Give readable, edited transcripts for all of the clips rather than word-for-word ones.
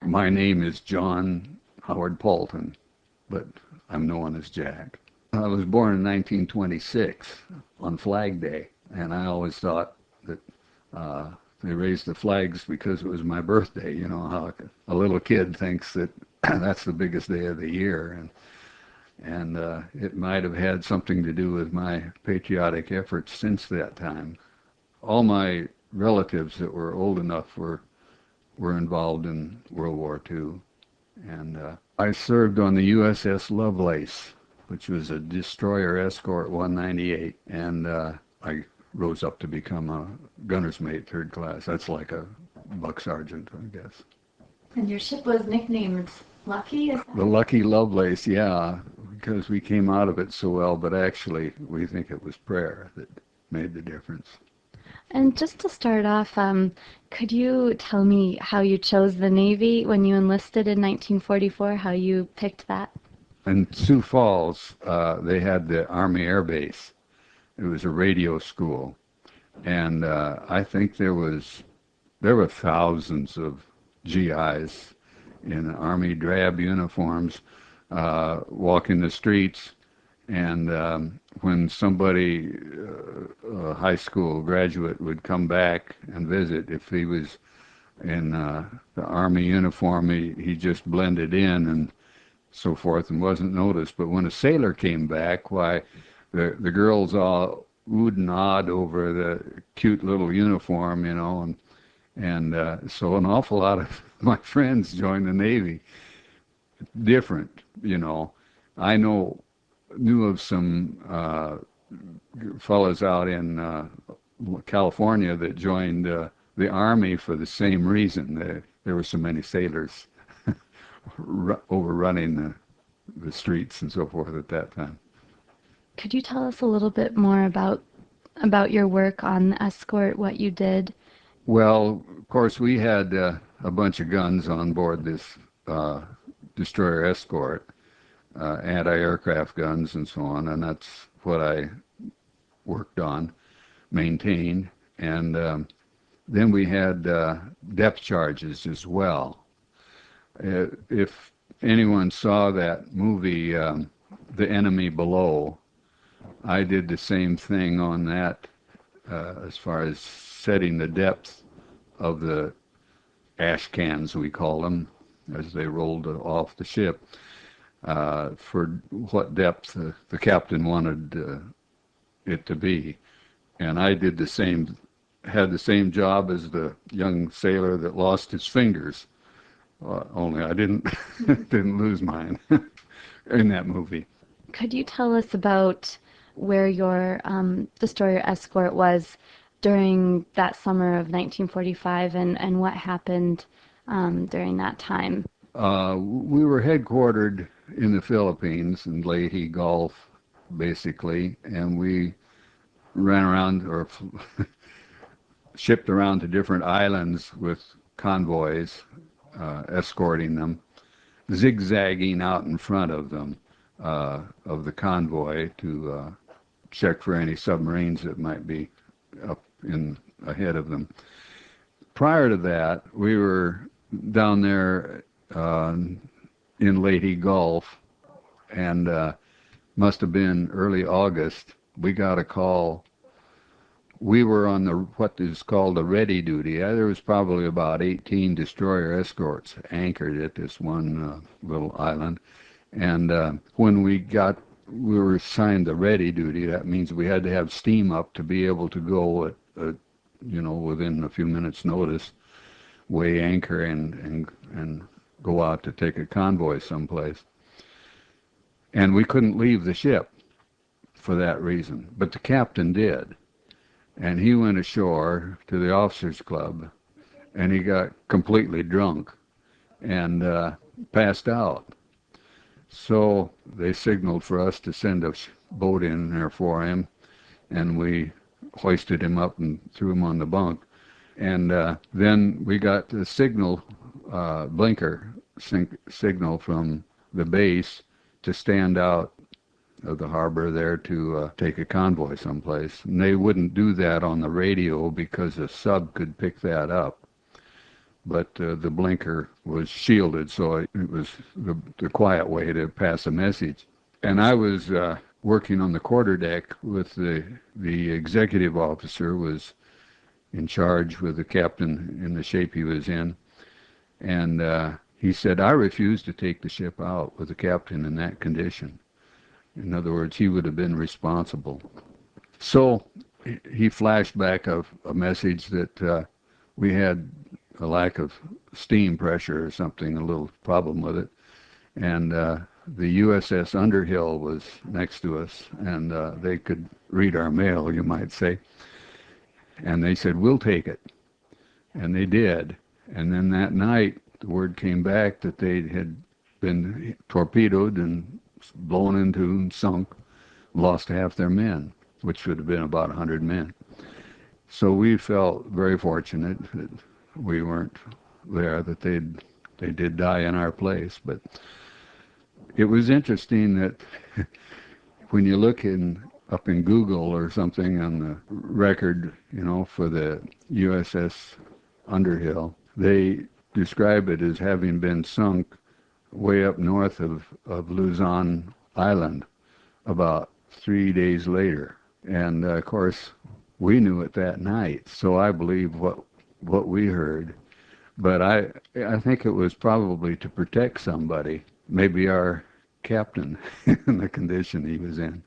My name is John Howard Paulton, but I'm known as Jack. I was born in 1926 on Flag Day, and I always thought that they raised the flags because it was my birthday. You know how a little kid thinks that that's the biggest day of the year, and it might have had something to do with my patriotic efforts since that time. All my relatives that were old enough were involved in World War II, and I served on the USS Lovelace, which was a destroyer escort 198, and I rose up to become a gunner's mate, third class. That's like a buck sergeant, I guess. And your ship was nicknamed Lucky? Is that The Lucky Lovelace, yeah, because we came out of it so well, but actually we think it was prayer that made the difference. And just to start off, could you tell me how you chose the Navy when you enlisted in 1944, how you picked that? In Sioux Falls, they had the Army Air Base. It was a radio school, and I think there were thousands of GIs in Army drab uniforms walking the streets, and when somebody, a high school graduate, would come back and visit, if he was in the Army uniform, he just blended in and so forth and wasn't noticed. But when a sailor came back, why, the girls all oohed and awed over the cute little uniform, you know, and so an awful lot of my friends joined the Navy. Different, you know. I knew of some fellows out in California that joined the Army for the same reason. There were so many sailors overrunning the streets and so forth at that time. Could you tell us a little bit more about your work on the escort, what you did? Well, of course, we had a bunch of guns on board this destroyer escort, anti-aircraft guns and so on, and that's what I worked on, maintained. And then we had depth charges as well. If anyone saw that movie, The Enemy Below, I did the same thing on that as far as setting the depth of the ash cans, we call them, as they rolled off the ship, for what depth the captain wanted it to be. And I did had the same job as the young sailor that lost his fingers, only I didn't lose mine in that movie. Could you tell us about where your destroyer escort was during that summer of 1945 and what happened during that time? We were headquartered in the Philippines, in Leyte Gulf, basically, and we ran around or shipped around to different islands with convoys, escorting them, zigzagging out in front of them, of the convoy to check for any submarines that might be up in ahead of them. Prior to that, we were down there in Leyte Gulf, and must have been early August. We got a call. We were on what is called the ready duty. There was probably about 18 destroyer escorts anchored at this one little island. And when we were assigned the ready duty, that means we had to have steam up to be able to go at within a few minutes' notice, weigh anchor and go out to take a convoy someplace. And we couldn't leave the ship for that reason, but the captain did. And he went ashore to the officers' club, and he got completely drunk and passed out. So they signaled for us to send a boat in there for him, and we hoisted him up and threw him on the bunk. And then we got the signal, blinker signal from the base to stand out of the harbor there to take a convoy someplace. And they wouldn't do that on the radio because a sub could pick that up. but the blinker was shielded, so it was the quiet way to pass a message. And I was working on the quarterdeck with the executive officer was in charge with the captain in the shape he was in, and he said, I refuse to take the ship out with the captain in that condition. In other words, he would have been responsible. So he flashed back a message that we had a lack of steam pressure or something, a little problem with it. And the USS Underhill was next to us, and they could read our mail, you might say. And they said, we'll take it. And they did. And then that night, the word came back that they had been torpedoed and blown into and sunk, lost half their men, which would have been about 100 men. So we felt very fortunate that we weren't there, that they did die in our place. But it was interesting that when you look up in Google or something on the record, for the USS Underhill, they describe it as having been sunk way up north of Luzon Island about 3 days later. And of course, we knew it that night, so I believe what we heard. But I think it was probably to protect somebody, maybe our captain in the condition he was in,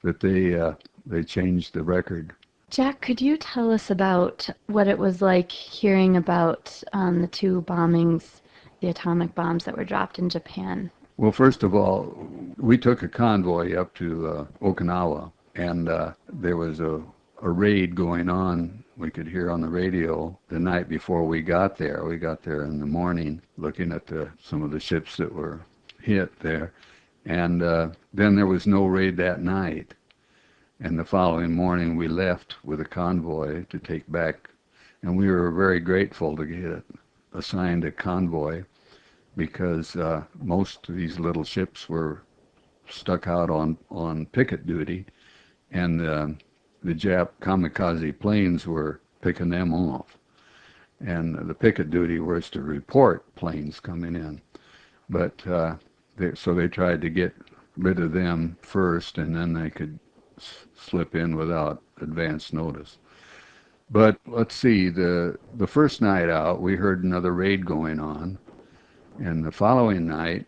that they changed the record. Jack, could you tell us about what it was like hearing about the two bombings, the atomic bombs that were dropped in Japan? Well, first of all, we took a convoy up to Okinawa, and there was a raid going on. We could hear on the radio the night before we got there. We got there in the morning looking at some of the ships that were hit there. And then there was no raid that night. And the following morning we left with a convoy to take back. And we were very grateful to get assigned a convoy because most of these little ships were stuck out on picket duty. And the Jap kamikaze planes were picking them off. And the picket duty was to report planes coming in. But so they tried to get rid of them first, and then they could slip in without advance notice. But let's see, the first night out, we heard another raid going on. And the following night,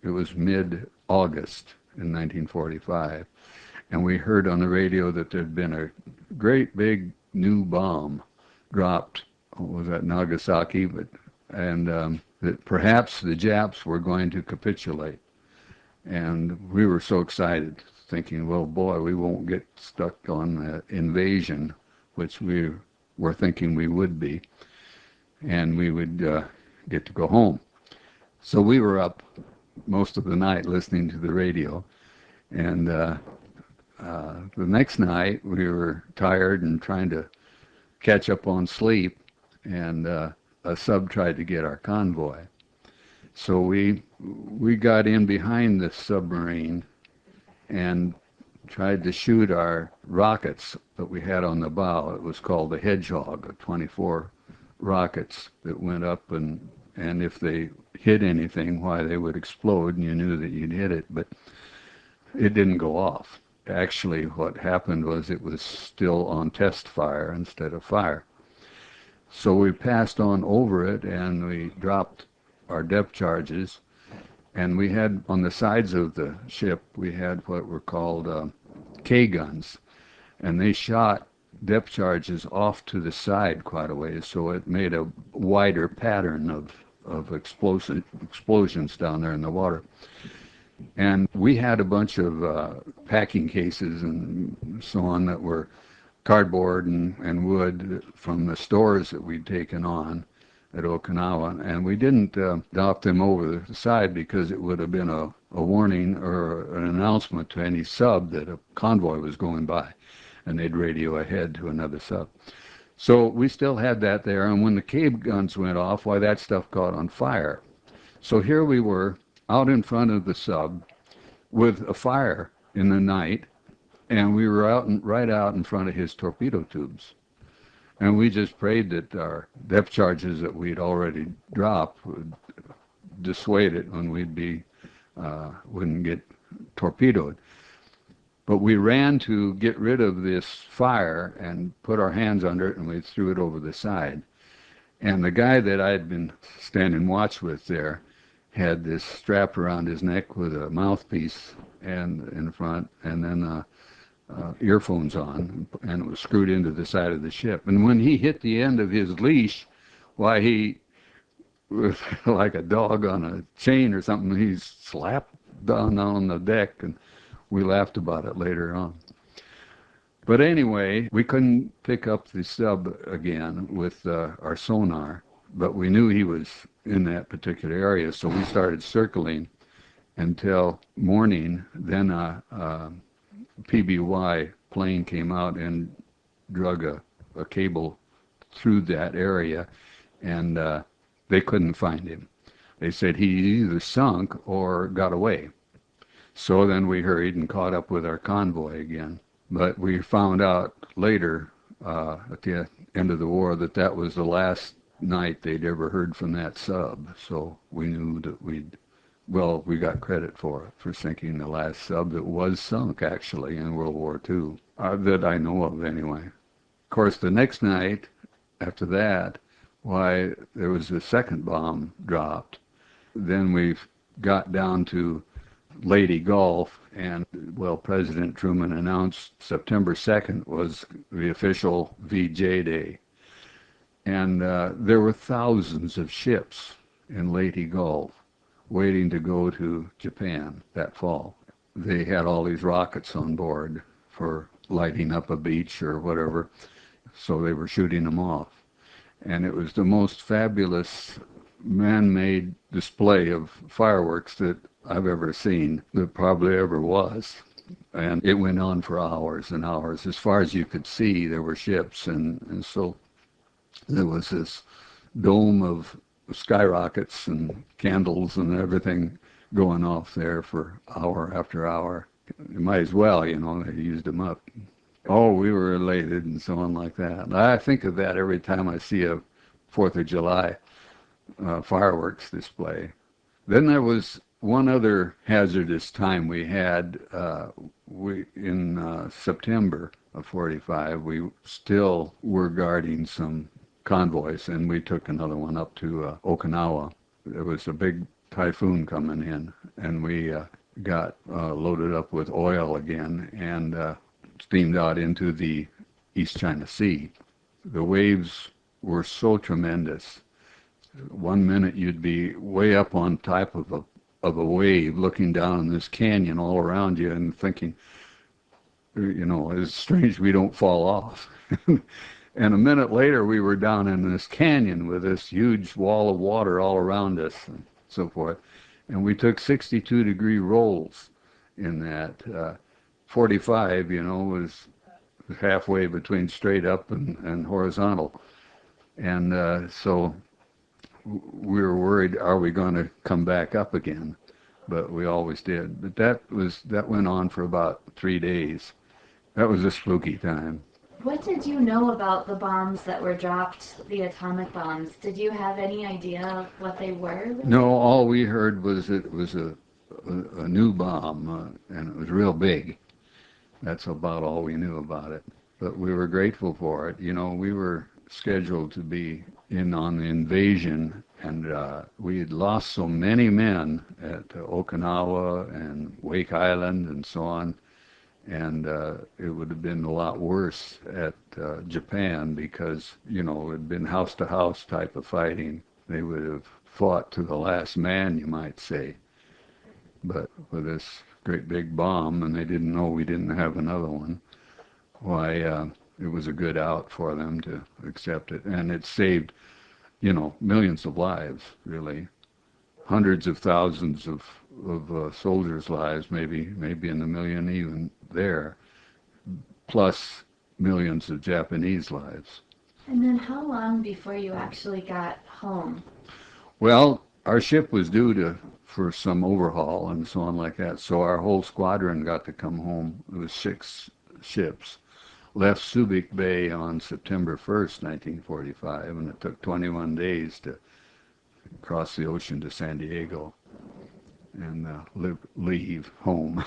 it was mid-August in 1945. And we heard on the radio that there'd been a great big new bomb dropped, was at Nagasaki, and that perhaps the Japs were going to capitulate. And we were so excited, thinking, well, boy, we won't get stuck on the invasion, which we were thinking we would be, and we would get to go home. So we were up most of the night listening to the radio, and the next night we were tired and trying to catch up on sleep, and a sub tried to get our convoy. So we got in behind the submarine and tried to shoot our rockets that we had on the bow. It was called the Hedgehog, 24 rockets that went up, and if they hit anything, why, they would explode, and you knew that you'd hit it, but it didn't go off. Actually, what happened was it was still on test fire instead of fire. So we passed on over it, and we dropped our depth charges, and we had on the sides of the ship, we had what were called K-guns, and they shot depth charges off to the side quite a ways, so it made a wider pattern of explosions down there in the water. And we had a bunch of packing cases and so on that were cardboard and wood from the stores that we'd taken on at Okinawa, and we didn't drop them over the side because it would have been a warning or an announcement to any sub that a convoy was going by, and they'd radio ahead to another sub. So we still had that there, and when the K-guns went off, why, that stuff caught on fire. So here we were out in front of the sub with a fire in the night, and we were right out in front of his torpedo tubes. And we just prayed that our depth charges that we'd already dropped would dissuade it when wouldn't get torpedoed. But we ran to get rid of this fire and put our hands under it, and we threw it over the side. And the guy that I'd been standing watch with there had this strap around his neck with a mouthpiece and in front, and then earphones on, and it was screwed into the side of the ship. And when he hit the end of his leash, why, he was like a dog on a chain or something. He slapped down on the deck, and we laughed about it later on. But anyway, we couldn't pick up the sub again with our sonar, but we knew he was in that particular area, so we started circling until morning. Then a PBY plane came out and drug a cable through that area, and they couldn't find him. They said he either sunk or got away. So then we hurried and caught up with our convoy again. But we found out later, at the end of the war, that was the last night they'd ever heard from that sub. So we knew that we got credit for it, for sinking the last sub that was sunk, actually, in World War II, that I know of anyway. Of course, the next night after that, why, there was a second bomb dropped. Then we got down to Leyte Gulf, and, well, President Truman announced September 2nd was the official VJ Day. And there were thousands of ships in Leyte Gulf waiting to go to Japan that fall. They had all these rockets on board for lighting up a beach or whatever, so they were shooting them off. And it was the most fabulous man-made display of fireworks that I've ever seen, that probably ever was. And it went on for hours and hours. As far as you could see, there were ships, and so there was this dome of skyrockets and candles and everything going off there for hour after hour. You might as well, they used them up. Oh, we were elated and so on like that. I think of that every time I see a 4th of July fireworks display. Then there was one other hazardous time we had. In September of 45, we still were guarding some convoys, and we took another one up to Okinawa. There was a big typhoon coming in, and we got loaded up with oil again and steamed out into the East China Sea. The waves were so tremendous. One minute you'd be way up on top of a wave, looking down in this canyon all around you and thinking, it's strange we don't fall off. And a minute later, we were down in this canyon with this huge wall of water all around us and so forth. And we took 62-degree rolls in that. 45, was halfway between straight up and horizontal. And so we were worried, are we going to come back up again? But we always did. But that went on for about 3 days. That was a spooky time. What did you know about the bombs that were dropped, the atomic bombs? Did you have any idea what they were? No, all we heard was it was a new bomb, and it was real big. That's about all we knew about it. But we were grateful for it. We were scheduled to be in on the invasion, and we had lost so many men at Okinawa and Wake Island and so on. And it would have been a lot worse at Japan because, it had been house-to-house type of fighting. They would have fought to the last man, you might say. But with this great big bomb, and they didn't know we didn't have another one, why, it was a good out for them to accept it. And it saved, millions of lives, really. Hundreds of thousands of soldiers' lives, maybe in the million even there, plus millions of Japanese lives. And then how long before you actually got home? Well, our ship was due for some overhaul and so on like that, so our whole squadron got to come home. It was 6 ships, left Subic Bay on September 1st, 1945, and it took 21 days to cross the ocean to San Diego and leave home.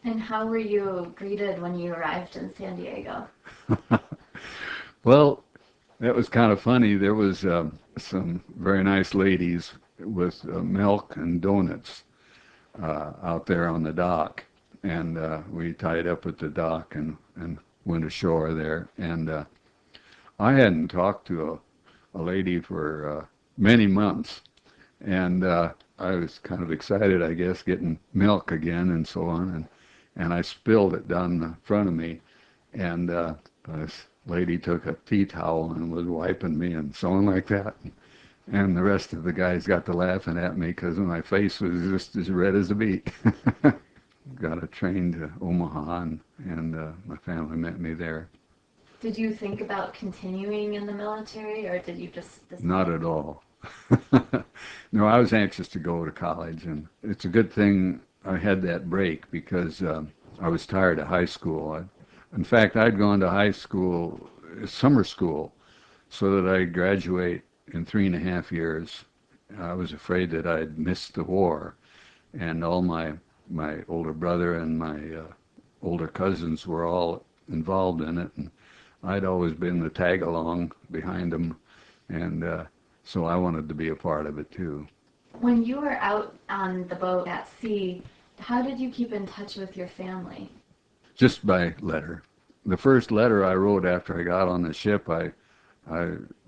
And how were you greeted when you arrived in San Diego? Well, that was kind of funny. There was some very nice ladies with milk and donuts out there on the dock, and we tied up at the dock and went ashore there. And I hadn't talked to a lady for many months, and I was kind of excited, I guess, getting milk again and so on, and I spilled it down the front of me, and this lady took a tea towel and was wiping me and so on like that. And the rest of the guys got to laughing at me because my face was just as red as a beet. Got a train to Omaha, and my family met me there. Did you think about continuing in the military, or did you just decide? Not at all. No, I was anxious to go to college, and it's a good thing I had that break because I was tired of high school. In fact, I'd gone to high school, summer school, so that I'd graduate in 3.5 years. I was afraid that I'd missed the war, and all my older brother and my older cousins were all involved in it, and I'd always been the tag-along behind them, and so I wanted to be a part of it too. When you were out on the boat at sea, how did you keep in touch with your family? Just by letter. The first letter I wrote after I got on the ship, I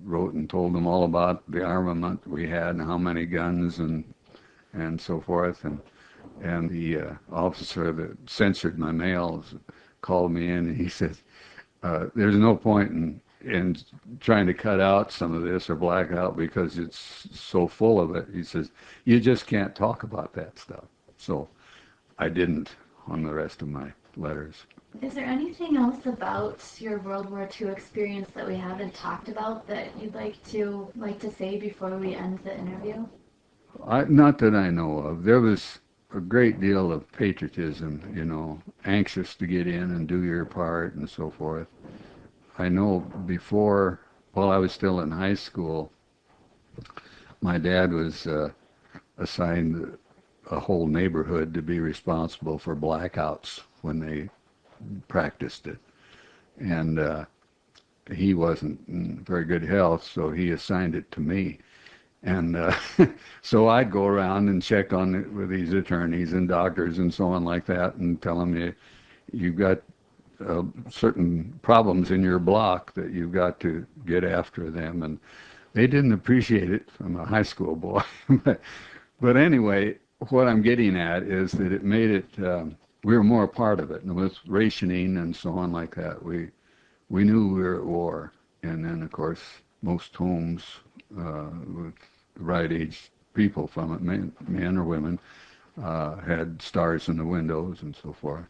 wrote and told them all about the armament we had and how many guns and so forth. And the officer that censored my mails called me in, and he said, there's no point in trying to cut out some of this or black out because it's so full of it. He says, you just can't talk about that stuff. So I didn't on the rest of my letters. Is there anything else about your World War II experience that we haven't talked about that you'd like to say before we end the interview? Not that I know of. There was a great deal of patriotism, anxious to get in and do your part and so forth. I know before, while I was still in high school, my dad was assigned a whole neighborhood to be responsible for blackouts when they practiced it. And he wasn't in very good health, so he assigned it to me. And so I'd go around and check on it with these attorneys and doctors and so on like that and tell them you've got certain problems in your block that you've got to get after them. And they didn't appreciate it from a high school boy. But anyway, what I'm getting at is that it made it, we were more a part of it. And with rationing and so on like that, we knew we were at war. And then, of course, most homes with the right age people from it, men or women, had stars in the windows and so forth.